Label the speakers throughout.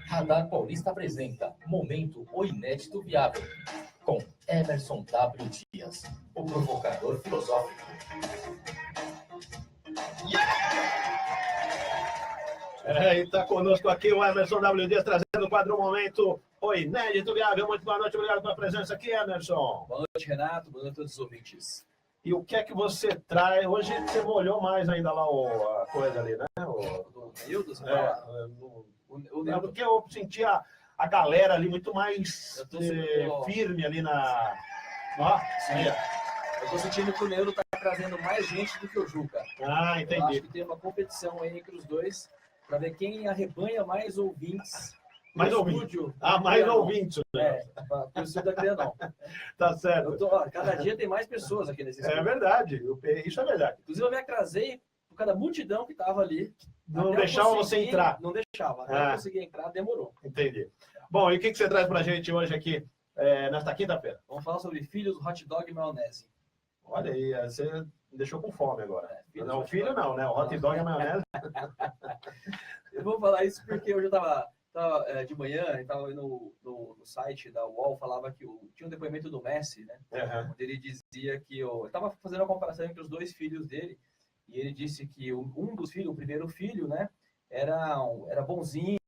Speaker 1: Radar Paulista apresenta Momento O Inédito Viável, com Emerson W. Dias, o provocador filosófico.
Speaker 2: E tá conosco aqui o Emerson W. Dias, trazendo o quadro Momento O Inédito Viável. Muito boa noite, obrigado pela presença aqui, Emerson.
Speaker 3: Boa noite, Renato, boa noite a todos os ouvintes.
Speaker 2: E o que é que você traz? Hoje você molhou mais ainda lá a coisa ali, né?
Speaker 3: Do Nildo, você
Speaker 2: fala? Porque eu senti a galera ali muito mais firme ali na... Ó,
Speaker 3: eu tô sentindo que o Nildo tá trazendo mais gente do que o Juca.
Speaker 2: Ah, entendi.
Speaker 3: Eu acho que tem uma competição aí entre os dois para ver quem arrebanha mais ouvintes.
Speaker 2: Mais ouvintes. Mais ouvintes.
Speaker 3: Para o estúdio da Crianão.
Speaker 2: Tá certo.
Speaker 3: Cada dia tem mais pessoas aqui nesse estúdio.
Speaker 2: É verdade, isso é verdade.
Speaker 3: Inclusive eu me atrasei por causa da multidão que tava ali.
Speaker 2: Não deixava você entrar.
Speaker 3: Não deixava. Até eu conseguir entrar, demorou.
Speaker 2: Entendi. Bom, e o que você traz pra gente hoje aqui, nesta quinta-feira?
Speaker 3: Vamos falar sobre filhos, hot dog e maionese.
Speaker 2: Olha aí, você me deixou com fome agora. Não, o filho não, né? O hot dog e a maionese.
Speaker 3: Eu vou falar isso porque hoje eu tava de manhã, estava no site da UOL, falava que tinha um depoimento do Messi, né?
Speaker 2: Uhum.
Speaker 3: Onde ele dizia que ele estava fazendo a comparação entre os dois filhos dele, e ele disse que um dos filhos, o primeiro filho, né? Era bonzinho,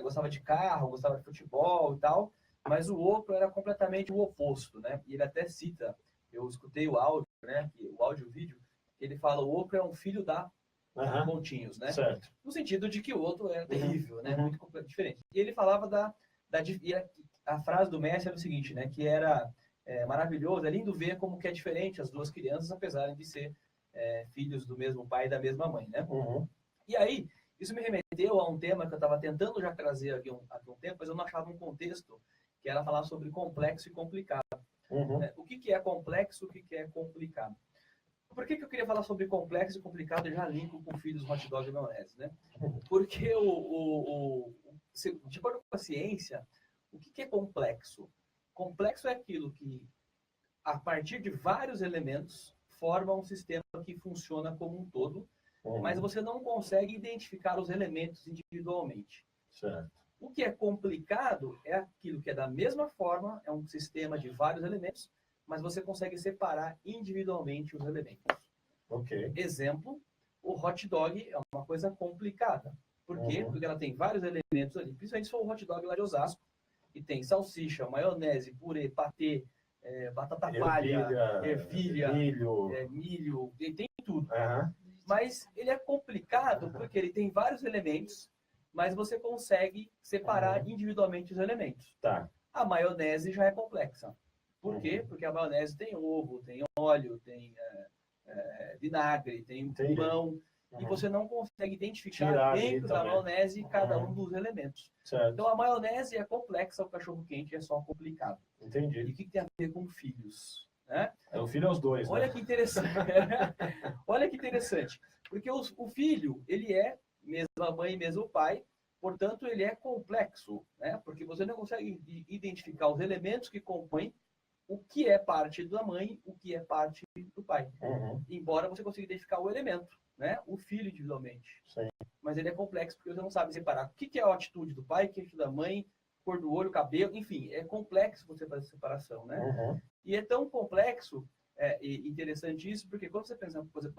Speaker 3: gostava de carro, gostava de futebol e tal, mas o outro era completamente o oposto, né? E ele até cita, eu escutei o áudio, né? O áudio e o vídeo, ele fala, o outro é um filho da pontinhos, né?
Speaker 2: Certo.
Speaker 3: No sentido de que o outro era terrível, né? Muito diferente. E ele falava a frase do Messi era o seguinte, né? Que era maravilhoso, é lindo ver como que é diferente as duas crianças, apesar de ser filhos do mesmo pai e da mesma mãe, né?
Speaker 2: Uhum.
Speaker 3: E aí, isso me remeteu a um tema que eu estava tentando já trazer aqui um tempo, mas eu não achava um contexto, que era falar sobre complexo e complicado.
Speaker 2: Uhum.
Speaker 3: O que é complexo, o que é complicado? Por que eu queria falar sobre complexo e complicado e já linko com filhos, hot dog e maionese, né? Porque, de acordo com a ciência, o que é complexo? Complexo é aquilo que, a partir de vários elementos, forma um sistema que funciona como um todo, mas você não consegue identificar os elementos individualmente.
Speaker 2: Certo.
Speaker 3: O que é complicado é aquilo que é da mesma forma, é um sistema de vários elementos, mas você consegue separar individualmente os elementos.
Speaker 2: Ok.
Speaker 3: Exemplo, o hot dog é uma coisa complicada. Por quê? Porque ela tem vários elementos ali. Principalmente se for o hot dog lá de Osasco, que tem salsicha, maionese, purê, patê, batata palha, ervilha, milho, tem tudo.
Speaker 2: Uhum.
Speaker 3: Mas ele é complicado porque ele tem vários elementos, mas você consegue separar individualmente os elementos.
Speaker 2: Tá.
Speaker 3: A maionese já é complexa. Por quê? Porque a maionese tem ovo, tem óleo, tem vinagre, tem pão, e você não consegue identificar dentro da maionese cada um dos elementos.
Speaker 2: Certo.
Speaker 3: Então a maionese é complexa, o cachorro-quente é só complicado.
Speaker 2: Entendi.
Speaker 3: E o que tem a ver com filhos? Né?
Speaker 2: O filho é os dois,
Speaker 3: Olha
Speaker 2: né?
Speaker 3: que interessante. Olha que interessante. Porque o filho, ele é mesma mãe e mesmo pai, portanto ele é complexo, né? Porque você não consegue identificar os elementos que compõem o que é parte da mãe, o que é parte do pai. Embora você consiga identificar o elemento, né? O filho individualmente.
Speaker 2: Sim.
Speaker 3: Mas ele é complexo porque você não sabe separar o que é a atitude do pai, o que é a atitude da mãe, cor do olho, cabelo, enfim, é complexo você fazer essa separação, né? E é tão complexo e interessante isso, porque quando você pensa, por exemplo,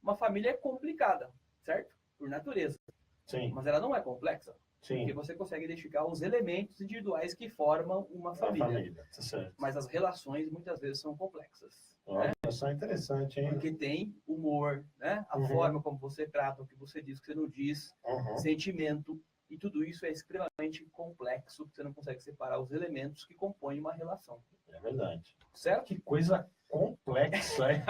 Speaker 3: uma família é complicada, certo? Por natureza.
Speaker 2: Sim.
Speaker 3: Mas ela não é complexa.
Speaker 2: Sim.
Speaker 3: Porque você consegue identificar os elementos individuais que formam uma família.
Speaker 2: Tá certo.
Speaker 3: Mas as relações muitas vezes são complexas.
Speaker 2: Olha, só interessante, hein?
Speaker 3: Porque tem humor, né? A forma como você trata, o que você diz, o que você não diz, sentimento, e tudo isso é extremamente complexo, porque você não consegue separar os elementos que compõem uma relação.
Speaker 2: É verdade.
Speaker 3: Certo?
Speaker 2: Que coisa complexa, hein?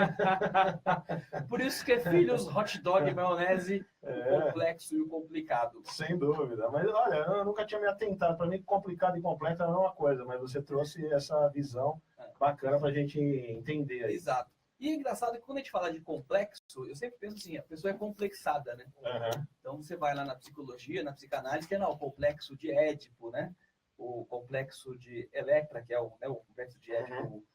Speaker 3: Por isso que é filhos, hot dog e maionese, o complexo e o complicado.
Speaker 2: Sem dúvida. Mas olha, eu nunca tinha me atentado. Para mim, complicado e complexo não é uma coisa, mas você trouxe essa visão bacana para a gente entender aí.
Speaker 3: Exato. E é engraçado que quando a gente fala de complexo, eu sempre penso assim, a pessoa é complexada, né? Então você vai lá na psicologia, na psicanálise, tem lá o complexo de Édipo, né? O complexo de Electra, que é o complexo de Édipo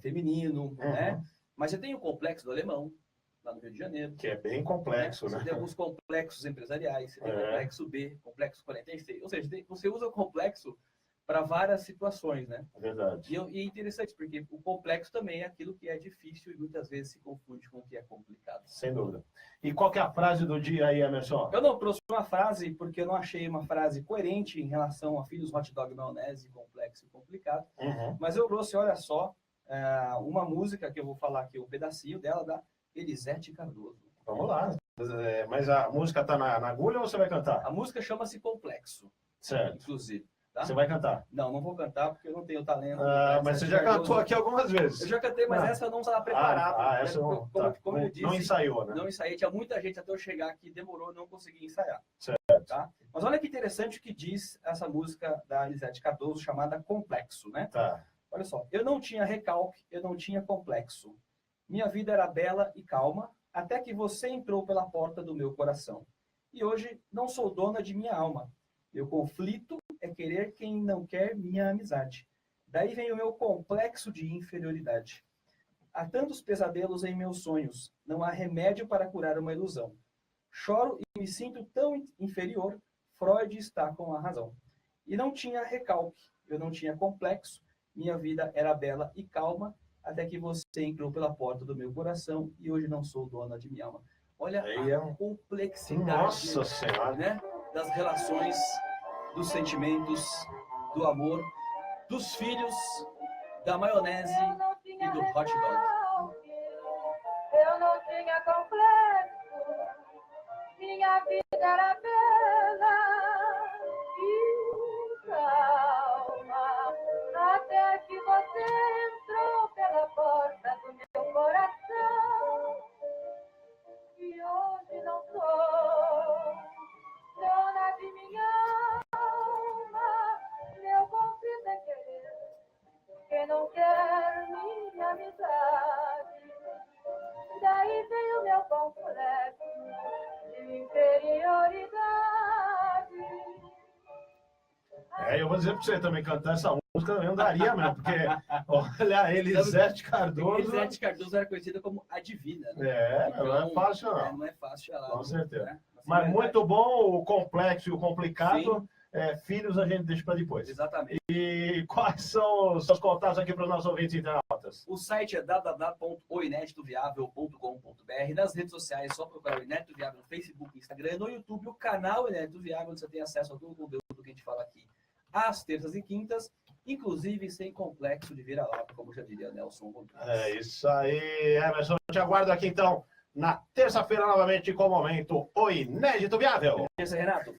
Speaker 3: feminino, né? Mas você tem o complexo do alemão, lá no Rio de Janeiro.
Speaker 2: Que é bem complexo,
Speaker 3: Você
Speaker 2: né?
Speaker 3: tem alguns complexos empresariais, você tem complexo B, complexo 46. Ou seja, você usa o complexo para várias situações, né?
Speaker 2: É verdade.
Speaker 3: E é interessante, porque o complexo também é aquilo que é difícil e muitas vezes se confunde com o que é complicado.
Speaker 2: Sem dúvida. E qual que é a frase do dia aí, Emerson?
Speaker 3: Eu não trouxe uma frase, porque eu não achei uma frase coerente em relação a filhos, hot dog, maionese, complexo e complicado.
Speaker 2: Uhum.
Speaker 3: Mas eu trouxe, olha só, uma música que eu vou falar aqui, um pedacinho dela, da Elisete Cardoso.
Speaker 2: Vamos lá. Mas a música tá na agulha ou você vai cantar?
Speaker 3: A música chama-se Complexo,
Speaker 2: Certo.
Speaker 3: inclusive. Tá?
Speaker 2: Você vai cantar?
Speaker 3: Não vou cantar, porque eu não tenho talento.
Speaker 2: Mas você já cantou aqui algumas vezes.
Speaker 3: Eu já cantei, mas essa eu não estava preparado.
Speaker 2: Essa não,
Speaker 3: como eu disse,
Speaker 2: não ensaiou, né?
Speaker 3: não ensaiei. Tinha muita gente até eu chegar aqui, demorou, não consegui ensaiar.
Speaker 2: Certo.
Speaker 3: Tá? Mas olha que interessante o que diz essa música da Elisete Cardoso, chamada Complexo, né?
Speaker 2: Tá.
Speaker 3: Olha só, eu não tinha recalque, eu não tinha complexo. Minha vida era bela e calma, até que você entrou pela porta do meu coração. E hoje não sou dona de minha alma. Meu conflito é querer quem não quer minha amizade. Daí vem o meu complexo de inferioridade. Há tantos pesadelos em meus sonhos, não há remédio para curar uma ilusão. Choro e me sinto tão inferior, Freud está com a razão. E não tinha recalque, eu não tinha complexo, minha vida era bela e calma, até que você entrou pela porta do meu coração e hoje não sou dona de minha alma. Olha a complexidade,
Speaker 2: Nossa Senhora,
Speaker 3: né, das relações, dos sentimentos, do amor, dos filhos, da maionese e do hot dog.
Speaker 4: Eu não tinha complexo, minha vida era bela e calma, até que você entrou pela porta do meu coração. E hoje não sou dona de minha alma, meu conflito é querer quem não quer minha amizade. Daí vem o meu complexo de inferioridade.
Speaker 2: eu vou dizer pra você também, cantar essa música eu não daria mesmo, porque, olha, a Elisete Cardoso...
Speaker 3: Elisete Cardoso era conhecida como a Divina, né?
Speaker 2: não é fácil não.
Speaker 3: Não é fácil ela.
Speaker 2: Com certeza.
Speaker 3: Né?
Speaker 2: Mas muito bom o complexo e o complicado. Filhos a gente deixa para depois.
Speaker 3: Exatamente.
Speaker 2: E quais são os seus contatos aqui para os nossos ouvintes internautas?
Speaker 3: O site é www.oineditoviável.com.br. Nas redes sociais, só procurar o Inédito Viável no Facebook, Instagram, no YouTube, o canal Inédito Viável, onde você tem acesso a todo o conteúdo que a gente fala aqui às terças e quintas, inclusive sem complexo de vira-lata, como já diria Nelson Rodrigues.
Speaker 2: É isso aí, Emerson. Eu te aguardo aqui então na terça-feira novamente com o momento O Inédito Viável.
Speaker 3: Renato.